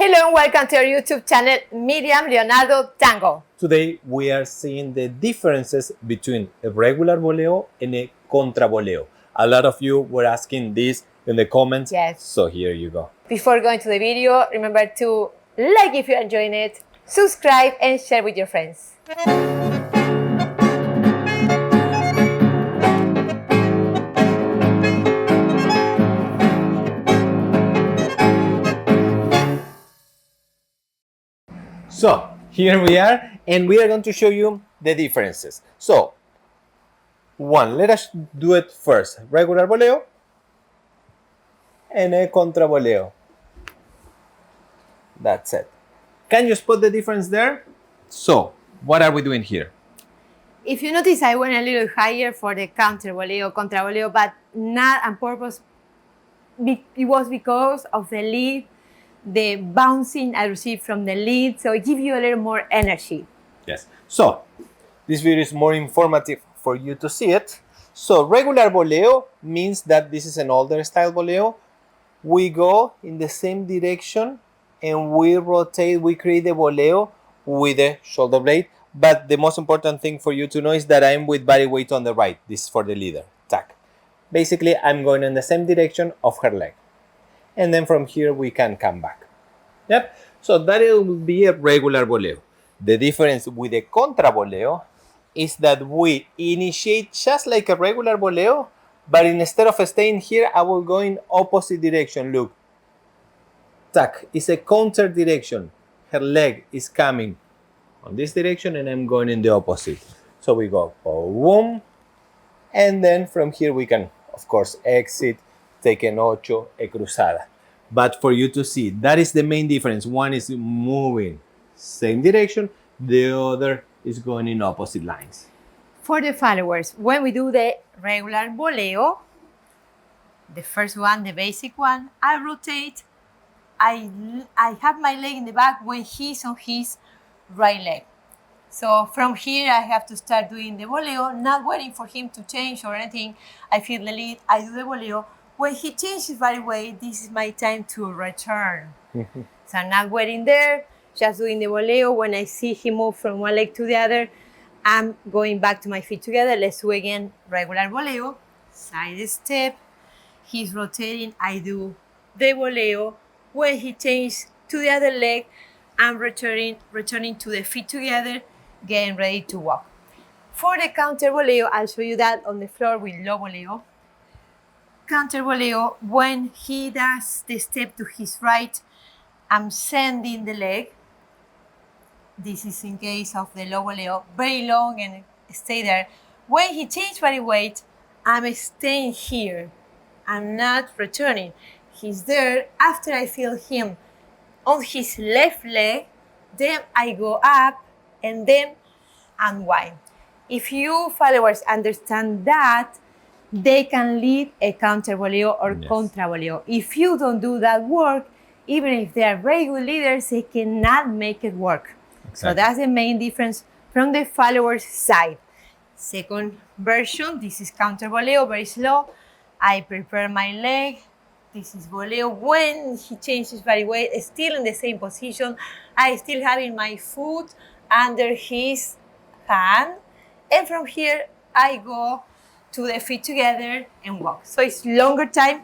Hello and welcome to our YouTube channel, Miriam Leonardo Tango. Today we are seeing the differences between a regular boleo and a contraboleo. A lot of you were asking this in the comments, Yes. So here you go. Before going to the video, remember to like if you're enjoying it, subscribe and share with your friends. So here we are, and we are going to show you the differences. So let us do it first. Regular boleo and a contraboleo. That's it. Can you spot the difference there? So what are we doing here? If you notice, I went a little higher for the contraboleo, but not on purpose. It was because of the lead, the bouncing I received from the lead, so it gives you a little more energy. Yes. So this video is more informative for you to see it. So regular boleo means that this is an older style boleo. We go in the same direction and we rotate, we create the boleo with the shoulder blade. But the most important thing for you to know is that I'm with body weight on the right. This is for the leader. Tack. Basically, I'm going in the same direction of her leg. And then from here, we can come back. Yep. So that will be a regular boleo. The difference with the contraboleo is that we initiate just like a regular boleo, but instead of staying here, I will go in opposite direction. Look. Tack. It's a counter direction. Her leg is coming on this direction and I'm going in the opposite. So we go boom. And then from here we can, of course, exit, take an ocho, a cruzada. But for you to see, that is the main difference. One is moving same direction, the other is going in opposite lines. For the followers, when we do the regular boleo, the first one, the basic one, I rotate, I have my leg in the back when he's on his right leg. So from here, I have to start doing the boleo, not waiting for him to change or anything. I feel the lead, I do the boleo. When he changes body weight, this is my time to return. So I'm not waiting there, just doing the boleo. When I see him move from one leg to the other, I'm going back to my feet together. Let's do again regular boleo, side step. He's rotating, I do the boleo. When he changes to the other leg, I'm returning to the feet together, getting ready to walk. For the counter boleo, I'll show you that on the floor with low boleo. Counter boleo, when he does the step to his right, I'm sending the leg. This is in case of the low boleo, very long and stay there. When he changes body weight, I'm staying here. I'm not returning. He's there. After I feel him on his left leg, then I go up and then unwind. If you followers understand that, they can lead a counter boleo or contraboleo. If you don't do that work, even if they are very good leaders, they cannot make it work. Exactly. So that's the main difference from the followers' side. Second version, this is counter boleo, very slow. I prepare my leg. This is boleo. When he changes body weight, still in the same position, I still having my foot under his hand. And from here, I go to the feet together and walk. So it's longer time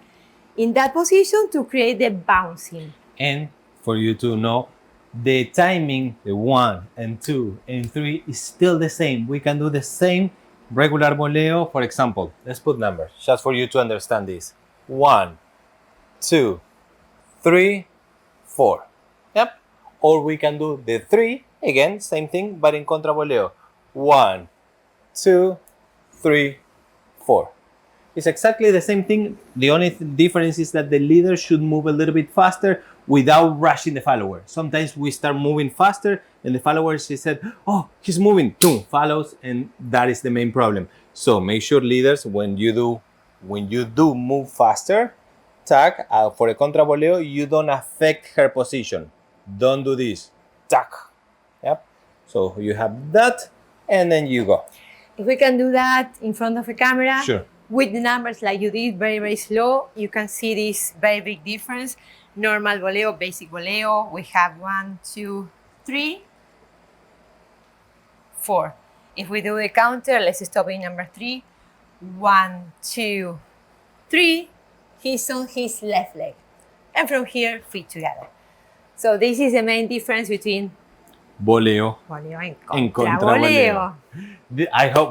in that position to create the bouncing. And for you to know, the timing, the 1 and 2 and 3 is still the same. We can do the same regular boleo. For example, let's put numbers just for you to understand this. 1, 2, 3, 4. Yep. Or we can do the 3, again, same thing, but in contraboleo. 1, 2, 3, 4. It's exactly the same thing. The only difference is that the leader should move a little bit faster without rushing the follower. Sometimes we start moving faster and the follower, she said, oh, he's moving, boom, follows, and that is the main problem. So make sure, leaders, when you do move faster, tack, for a contraboleo, you don't affect her position. Don't do this. Tack. Yep. So you have that, and then you go. If we can do that in front of a camera, sure, with the numbers like you did, very, very slow, you can see this very big difference. normal boleo, basic boleo, we have 1, 2, 3, 4. If we do the counter, let's stop in number 3. 1, 2, 3. He's on his left leg. And from here, feet together. So this is the main difference between boleo boleo and and contraboleo.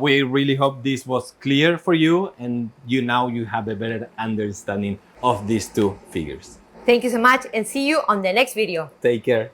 We really hope this was clear for you, and now you have a better understanding of these two figures. Thank you so much, and see you on the next video. Take care.